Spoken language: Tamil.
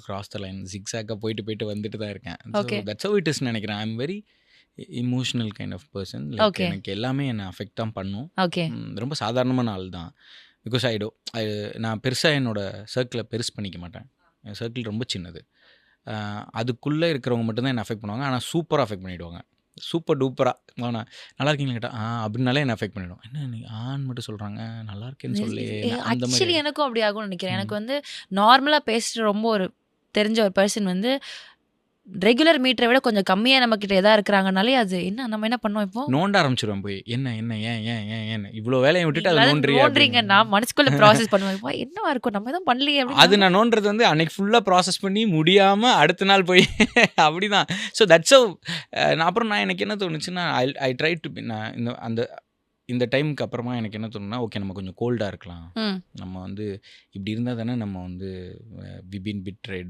கிராஸ் த லைன் ஜிக்ஸாக்காக போயிட்டு போயிட்டு வந்துட்டு தான் இருக்கேன். So okay that's how it is நினைக்கிறேன். I am very emotional kind of person. Like okay எனக்கு எல்லாமே என்னை அஃபெக்ட் தான் பண்ணும். ஓகே ரொம்ப சாதாரணமான ஆள் தான். பிகாஸ் நான் பெருசாக என்னோட சர்க்கிளை பெருசு பண்ணிக்க மாட்டேன். என் சர்க்கிள் ரொம்ப சின்னது. அதுக்குள்ளே இருக்கிறவங்க மட்டும்தான் என்னை அஃபெக்ட் பண்ணுவாங்க. ஆனால் சூப்பராக அஃபெக்ட் பண்ணிவிடுவாங்க. சூப்பர் டூப்பராக நல்லா இருக்கீங்களா கேட்டால் அப்படின்னாலே என்ன அஃபெக்ட் பண்ணிவிடும். என்ன நீ ஆன்னு மட்டும் சொல்கிறாங்க, நல்லா இருக்கேன்னு சொல்லி அந்த மாதிரி ஆக்சுவலி எனக்கும் அப்படி ஆகும்னு நினைக்கிறேன். எனக்கு வந்து நார்மலாக பேசுகிற ரொம்ப ஒரு தெரிஞ்ச ஒரு பர்சன் வந்து ரெகுலர் மீட்டரை விட கொஞ்சம் கம்மியாக நம்ம கிட்ட எதா இருக்கிறாங்கனாலே அது என்ன நம்ம என்ன பண்ணோம் இப்போ நோண்ட ஆரம்பிச்சிருவேன் போய். என்ன என்ன ஏன் ஏன் ஏன் ஏன் இவ்வளோ வேலையை விட்டுட்டு அதை நோண்டுறீங்க நோண்டுறியா? நான் மனசுக்குள்ள ப்ராசஸ் பண்ணுவேன். என்னவா இருக்கும் நம்ம எதுவும் பண்ணலையே அது அப்படின்னு. நான் நோண்டுறது வந்து அன்னைக்கு ஃபுல்லாக ப்ராசஸ் பண்ணி முடியாமல் அடுத்த நாள் போய் அப்படிதான். So that's how. அப்புறம் நான் எனக்கு என்ன தோணுச்சுன்னா ஐ ட்ரை டு பி. நான் இந்த டைமுக்கு அப்புறமா எனக்கு என்ன தோணுன்னா, ஓகே நம்ம கொஞ்சம் கோல்டாக இருக்கலாம். ம் நம்ம வந்து இப்படி இருந்தால் தானே நம்ம வந்து வி பீன் பிட்ரேட்